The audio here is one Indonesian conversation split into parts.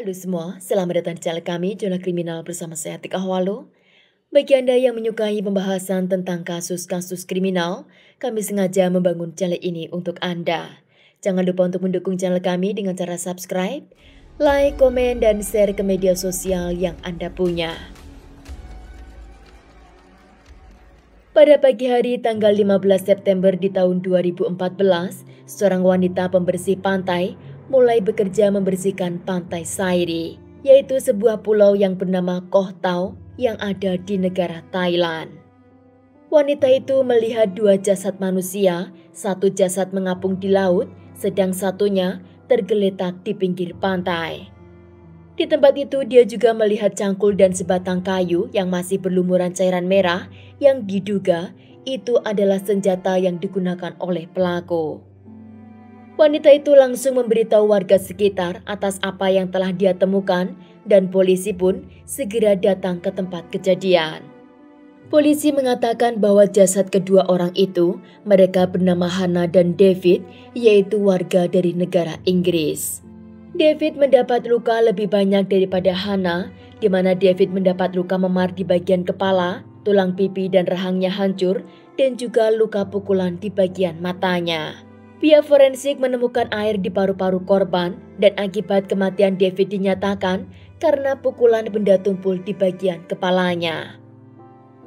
Halo semua, selamat datang di channel kami, Jurnal Kriminal bersama saya Tika Hawalo. Bagi Anda yang menyukai pembahasan tentang kasus-kasus kriminal, kami sengaja membangun channel ini untuk Anda. Jangan lupa untuk mendukung channel kami dengan cara subscribe, like, komen, dan share ke media sosial yang Anda punya. Pada pagi hari tanggal 15 September di tahun 2014, seorang wanita pembersih pantai mulai bekerja membersihkan pantai Sairi, yaitu sebuah pulau yang bernama Koh Tao yang ada di negara Thailand. Wanita itu melihat dua jasad manusia, satu jasad mengapung di laut, sedang satunya tergeletak di pinggir pantai. Di tempat itu dia juga melihat cangkul dan sebatang kayu yang masih berlumuran cairan merah yang diduga itu adalah senjata yang digunakan oleh pelaku. Wanita itu langsung memberitahu warga sekitar atas apa yang telah dia temukan dan polisi pun segera datang ke tempat kejadian. Polisi mengatakan bahwa jasad kedua orang itu mereka bernama Hannah dan David, yaitu warga dari negara Inggris. David mendapat luka lebih banyak daripada Hannah, di mana David mendapat luka memar di bagian kepala, tulang pipi dan rahangnya hancur, dan juga luka pukulan di bagian matanya. Pihak forensik menemukan air di paru-paru korban dan akibat kematian David dinyatakan karena pukulan benda tumpul di bagian kepalanya.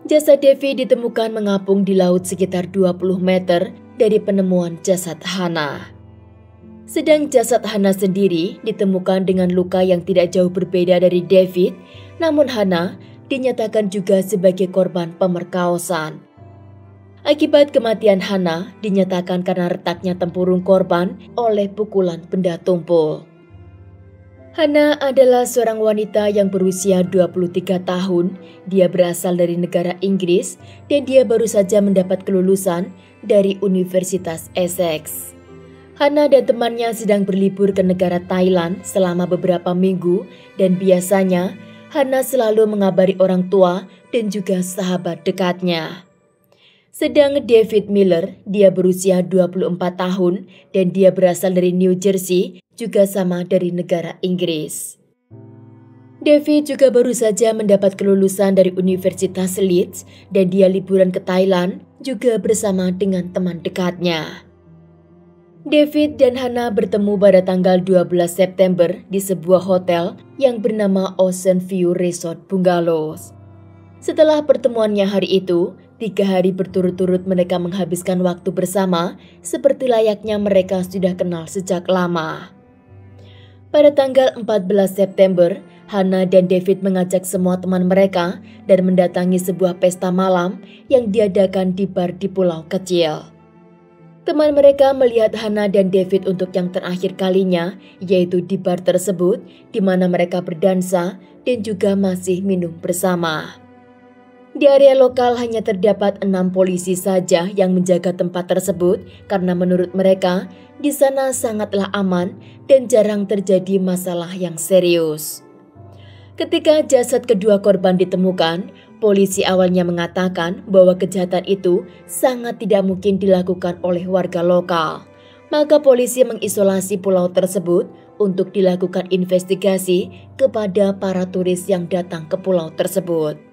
Jasad David ditemukan mengapung di laut sekitar 20 meter dari penemuan jasad Hannah. Sedang jasad Hannah sendiri ditemukan dengan luka yang tidak jauh berbeda dari David, namun Hannah dinyatakan juga sebagai korban pemerkosaan. Akibat kematian Hannah dinyatakan karena retaknya tempurung korban oleh pukulan benda tumpul. Hannah adalah seorang wanita yang berusia 23 tahun. Dia berasal dari negara Inggris dan dia baru saja mendapat kelulusan dari Universitas Essex. Hannah dan temannya sedang berlibur ke negara Thailand selama beberapa minggu dan biasanya Hannah selalu mengabari orang tua dan juga sahabat dekatnya. Sedang David Miller, dia berusia 24 tahun dan dia berasal dari New Jersey, juga sama dari negara Inggris. David juga baru saja mendapat kelulusan dari Universitas Leeds dan dia liburan ke Thailand juga bersama dengan teman dekatnya. David dan Hannah bertemu pada tanggal 12 September di sebuah hotel yang bernama Ocean View Resort Bungalows. Setelah pertemuannya hari itu, 3 hari berturut-turut mereka menghabiskan waktu bersama seperti layaknya mereka sudah kenal sejak lama. Pada tanggal 14 September, Hannah dan David mengajak semua teman mereka dan mendatangi sebuah pesta malam yang diadakan di bar di pulau kecil. Teman mereka melihat Hannah dan David untuk yang terakhir kalinya, yaitu di bar tersebut, di mana mereka berdansa dan juga masih minum bersama. Di area lokal hanya terdapat 6 polisi saja yang menjaga tempat tersebut karena menurut mereka di sana sangatlah aman dan jarang terjadi masalah yang serius. Ketika jasad kedua korban ditemukan, polisi awalnya mengatakan bahwa kejahatan itu sangat tidak mungkin dilakukan oleh warga lokal. Maka polisi mengisolasi pulau tersebut untuk dilakukan investigasi kepada para turis yang datang ke pulau tersebut.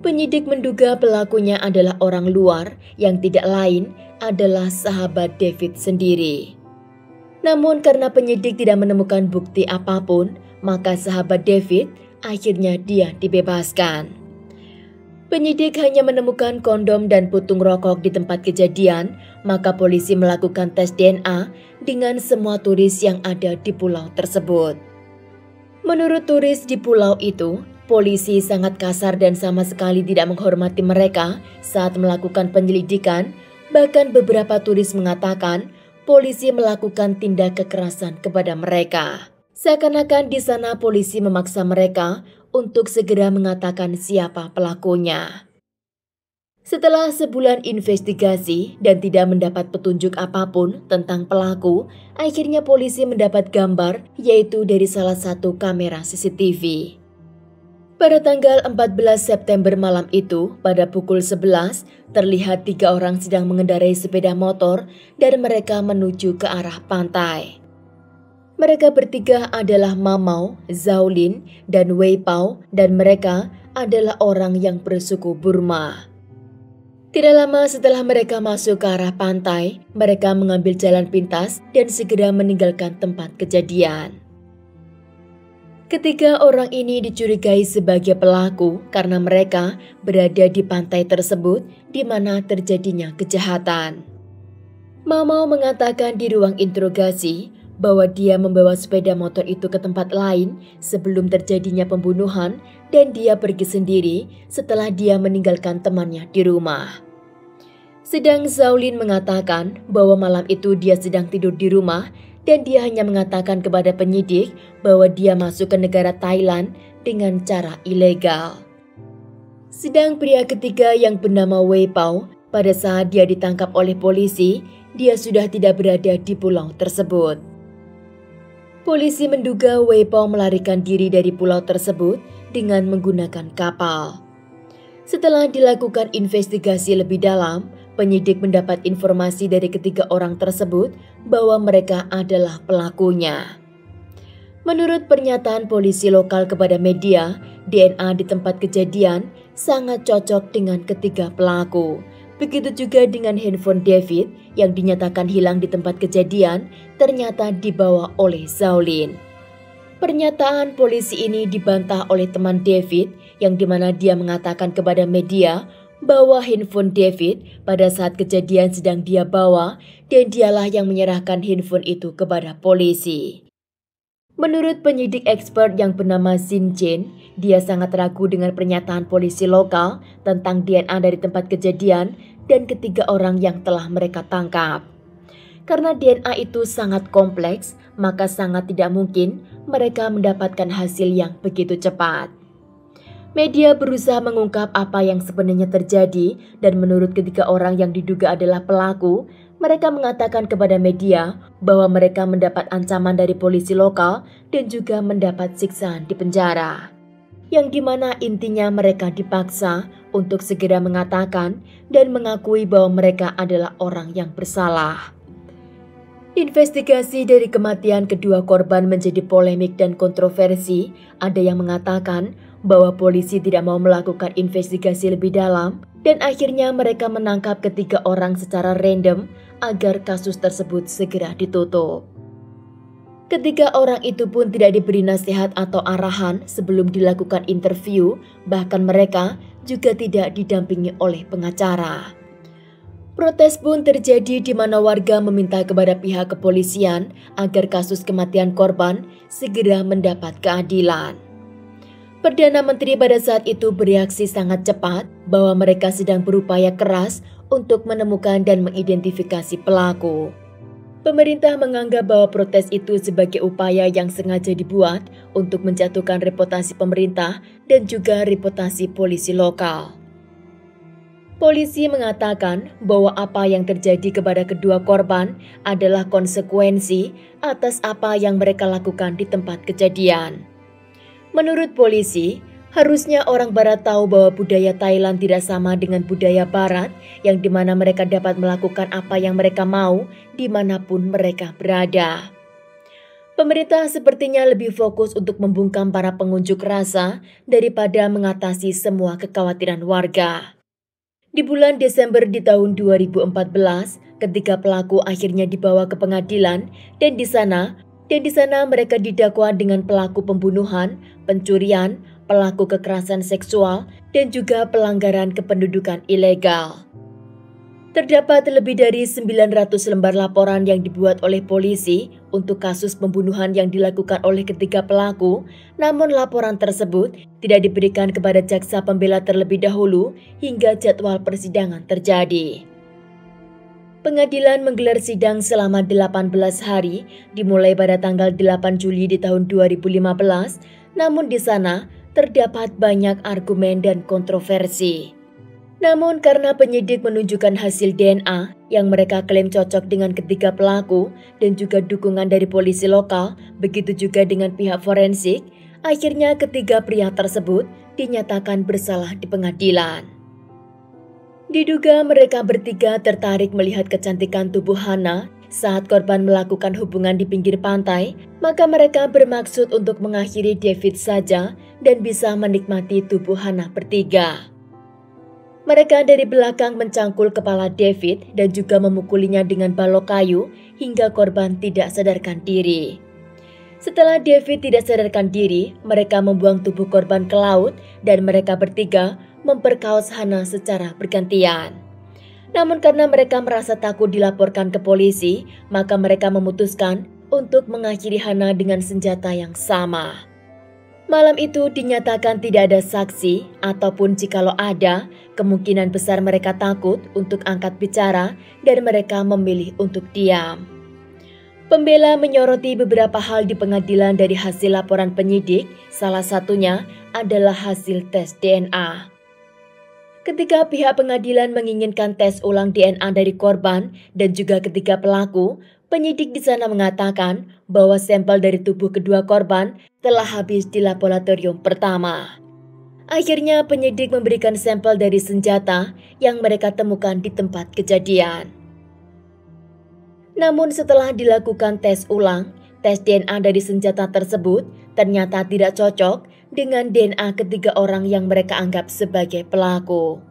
Penyidik menduga pelakunya adalah orang luar yang tidak lain adalah sahabat David sendiri. Namun karena penyidik tidak menemukan bukti apapun, maka sahabat David akhirnya dia dibebaskan. Penyidik hanya menemukan kondom dan putung rokok di tempat kejadian, maka polisi melakukan tes DNA dengan semua turis yang ada di pulau tersebut. Menurut turis di pulau itu, polisi sangat kasar dan sama sekali tidak menghormati mereka saat melakukan penyelidikan. Bahkan beberapa turis mengatakan polisi melakukan tindak kekerasan kepada mereka. Seakan-akan di sana polisi memaksa mereka untuk segera mengatakan siapa pelakunya. Setelah sebulan investigasi dan tidak mendapat petunjuk apapun tentang pelaku, akhirnya polisi mendapat gambar yaitu dari salah satu kamera CCTV. Pada tanggal 14 September malam itu, pada pukul 11, terlihat 3 orang sedang mengendarai sepeda motor dan mereka menuju ke arah pantai. Mereka bertiga adalah Mamau, Zaulin, dan Wei Pao, dan mereka adalah orang yang bersuku Burma. Tidak lama setelah mereka masuk ke arah pantai, mereka mengambil jalan pintas dan segera meninggalkan tempat kejadian. Ketiga orang ini dicurigai sebagai pelaku karena mereka berada di pantai tersebut di mana terjadinya kejahatan. Mamau mengatakan di ruang interogasi bahwa dia membawa sepeda motor itu ke tempat lain sebelum terjadinya pembunuhan dan dia pergi sendiri setelah dia meninggalkan temannya di rumah. Sedang Zaulin mengatakan bahwa malam itu dia sedang tidur di rumah dan dia hanya mengatakan kepada penyidik bahwa dia masuk ke negara Thailand dengan cara ilegal. Sedang pria ketiga yang bernama Wei Pao, pada saat dia ditangkap oleh polisi, dia sudah tidak berada di pulau tersebut. Polisi menduga Wei Pao melarikan diri dari pulau tersebut dengan menggunakan kapal. Setelah dilakukan investigasi lebih dalam, penyidik mendapat informasi dari ketiga orang tersebut bahwa mereka adalah pelakunya. Menurut pernyataan polisi lokal kepada media, DNA di tempat kejadian sangat cocok dengan ketiga pelaku. Begitu juga dengan handphone David yang dinyatakan hilang di tempat kejadian ternyata dibawa oleh Zaulin. Pernyataan polisi ini dibantah oleh teman David yang dimana dia mengatakan kepada media bahwa handphone David pada saat kejadian sedang dia bawa dan dialah yang menyerahkan handphone itu kepada polisi. Menurut penyidik expert yang bernama Xin Chen, dia sangat ragu dengan pernyataan polisi lokal tentang DNA dari tempat kejadian dan ketiga orang yang telah mereka tangkap. Karena DNA itu sangat kompleks, maka sangat tidak mungkin mereka mendapatkan hasil yang begitu cepat. Media berusaha mengungkap apa yang sebenarnya terjadi dan menurut ketiga orang yang diduga adalah pelaku, mereka mengatakan kepada media bahwa mereka mendapat ancaman dari polisi lokal dan juga mendapat siksaan di penjara. Yang dimana intinya mereka dipaksa untuk segera mengatakan dan mengakui bahwa mereka adalah orang yang bersalah. Investigasi dari kematian kedua korban menjadi polemik dan kontroversi. Ada yang mengatakan bahwa polisi tidak mau melakukan investigasi lebih dalam dan akhirnya mereka menangkap ketiga orang secara random agar kasus tersebut segera ditutup. Ketiga orang itu pun tidak diberi nasihat atau arahan sebelum dilakukan interview, bahkan mereka juga tidak didampingi oleh pengacara. Protes pun terjadi di mana warga meminta kepada pihak kepolisian agar kasus kematian korban segera mendapat keadilan. Perdana Menteri pada saat itu bereaksi sangat cepat bahwa mereka sedang berupaya keras untuk menemukan dan mengidentifikasi pelaku. Pemerintah menganggap bahwa protes itu sebagai upaya yang sengaja dibuat untuk menjatuhkan reputasi pemerintah dan juga reputasi polisi lokal. Polisi mengatakan bahwa apa yang terjadi kepada kedua korban adalah konsekuensi atas apa yang mereka lakukan di tempat kejadian. Menurut polisi, harusnya orang Barat tahu bahwa budaya Thailand tidak sama dengan budaya Barat, yang dimana mereka dapat melakukan apa yang mereka mau dimanapun mereka berada. Pemerintah sepertinya lebih fokus untuk membungkam para pengunjuk rasa daripada mengatasi semua kekhawatiran warga. Di bulan Desember di tahun 2014, ketika pelaku akhirnya dibawa ke pengadilan dan di sana mereka didakwa dengan pelaku pembunuhan, pencurian, pelaku kekerasan seksual, dan juga pelanggaran kependudukan ilegal. Terdapat lebih dari 900 lembar laporan yang dibuat oleh polisi untuk kasus pembunuhan yang dilakukan oleh ketiga pelaku, namun laporan tersebut tidak diberikan kepada jaksa pembela terlebih dahulu hingga jadwal persidangan terjadi. Pengadilan menggelar sidang selama 18 hari, dimulai pada tanggal 8 Juli di tahun 2015, namun di sana terdapat banyak argumen dan kontroversi. Namun karena penyidik menunjukkan hasil DNA yang mereka klaim cocok dengan ketiga pelaku dan juga dukungan dari polisi lokal, begitu juga dengan pihak forensik, akhirnya ketiga pria tersebut dinyatakan bersalah di pengadilan. Diduga mereka bertiga tertarik melihat kecantikan tubuh Hana saat korban melakukan hubungan di pinggir pantai, maka mereka bermaksud untuk mengakhiri David saja dan bisa menikmati tubuh Hannah bertiga. Mereka dari belakang mencangkul kepala David dan juga memukulinya dengan balok kayu hingga korban tidak sadarkan diri. Setelah David tidak sadarkan diri, mereka membuang tubuh korban ke laut dan mereka bertiga memperkaos Hannah secara bergantian. Namun karena mereka merasa takut dilaporkan ke polisi, maka mereka memutuskan untuk mengakhiri Hannah dengan senjata yang sama. Malam itu dinyatakan tidak ada saksi, ataupun jikalau ada, kemungkinan besar mereka takut untuk angkat bicara dan mereka memilih untuk diam. Pembela menyoroti beberapa hal di pengadilan dari hasil laporan penyidik, salah satunya adalah hasil tes DNA. Ketika pihak pengadilan menginginkan tes ulang DNA dari korban dan juga ketiga pelaku, penyidik di sana mengatakan bahwa sampel dari tubuh kedua korban telah habis di laboratorium pertama. Akhirnya penyidik memberikan sampel dari senjata yang mereka temukan di tempat kejadian. Namun setelah dilakukan tes ulang, tes DNA dari senjata tersebut ternyata tidak cocok dengan DNA ketiga orang yang mereka anggap sebagai pelaku.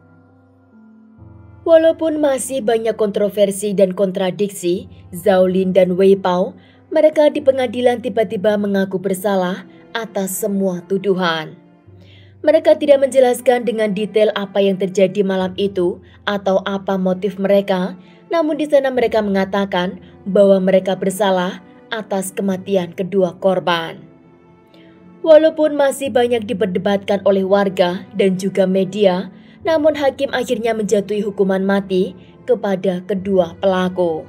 Walaupun masih banyak kontroversi dan kontradiksi, Zhao Lin dan Wei Pao, mereka di pengadilan tiba-tiba mengaku bersalah atas semua tuduhan. Mereka tidak menjelaskan dengan detail apa yang terjadi malam itu atau apa motif mereka, namun di sana mereka mengatakan bahwa mereka bersalah atas kematian kedua korban. Walaupun masih banyak diperdebatkan oleh warga dan juga media, namun hakim akhirnya menjatuhi hukuman mati kepada kedua pelaku.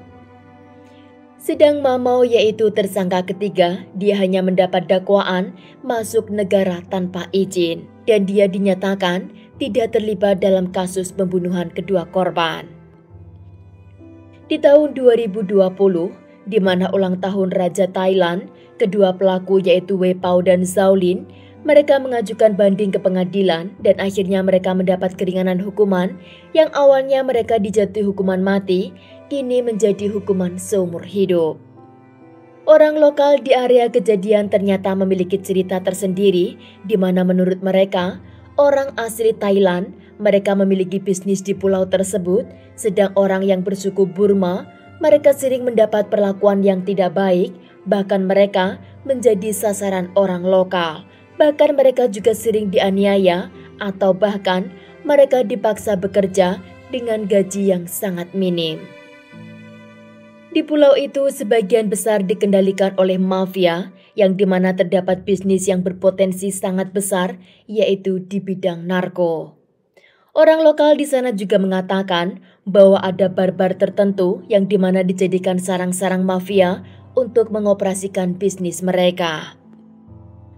Sedang Mamau yaitu tersangka ketiga, dia hanya mendapat dakwaan masuk negara tanpa izin dan dia dinyatakan tidak terlibat dalam kasus pembunuhan kedua korban. Di tahun 2020, di mana ulang tahun Raja Thailand, kedua pelaku yaitu Wei Pao dan Zhao Lin, mereka mengajukan banding ke pengadilan dan akhirnya mereka mendapat keringanan hukuman yang awalnya mereka dijatuhi hukuman mati, kini menjadi hukuman seumur hidup. Orang lokal di area kejadian ternyata memiliki cerita tersendiri di mana menurut mereka, orang asli Thailand, mereka memiliki bisnis di pulau tersebut, sedang orang yang bersuku Burma, mereka sering mendapat perlakuan yang tidak baik, bahkan mereka menjadi sasaran orang lokal. Bahkan mereka juga sering dianiaya atau bahkan mereka dipaksa bekerja dengan gaji yang sangat minim. Di pulau itu sebagian besar dikendalikan oleh mafia yang dimana terdapat bisnis yang berpotensi sangat besar yaitu di bidang narko. Orang lokal di sana juga mengatakan bahwa ada barbar tertentu yang dimana dijadikan sarang-sarang mafia untuk mengoperasikan bisnis mereka.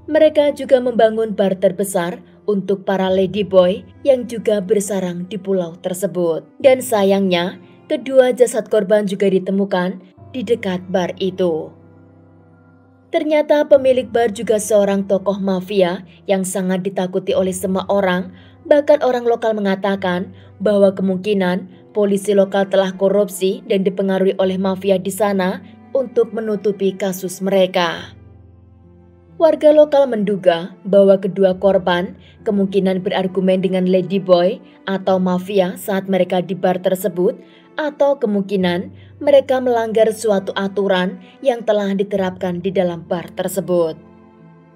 Mereka juga membangun bar terbesar untuk para ladyboy yang juga bersarang di pulau tersebut. Dan sayangnya, kedua jasad korban juga ditemukan di dekat bar itu. Ternyata pemilik bar juga seorang tokoh mafia yang sangat ditakuti oleh semua orang. Bahkan orang lokal mengatakan bahwa kemungkinan polisi lokal telah korupsi dan dipengaruhi oleh mafia di sana untuk menutupi kasus mereka. Warga lokal menduga bahwa kedua korban kemungkinan berargumen dengan ladyboy atau mafia saat mereka di bar tersebut, atau kemungkinan mereka melanggar suatu aturan yang telah diterapkan di dalam bar tersebut.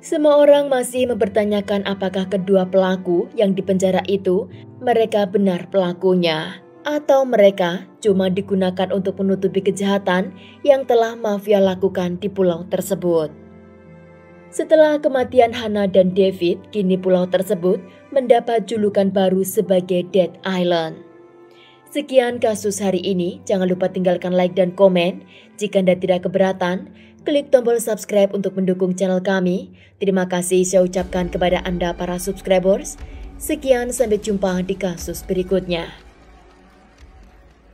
Semua orang masih mempertanyakan apakah kedua pelaku yang dipenjara itu mereka benar pelakunya, atau mereka cuma digunakan untuk menutupi kejahatan yang telah mafia lakukan di pulau tersebut. Setelah kematian Hannah dan David, kini pulau tersebut mendapat julukan baru sebagai Dead Island. Sekian kasus hari ini, jangan lupa tinggalkan like dan komen. Jika Anda tidak keberatan, klik tombol subscribe untuk mendukung channel kami. Terima kasih saya ucapkan kepada Anda para subscribers. Sekian, sampai jumpa di kasus berikutnya.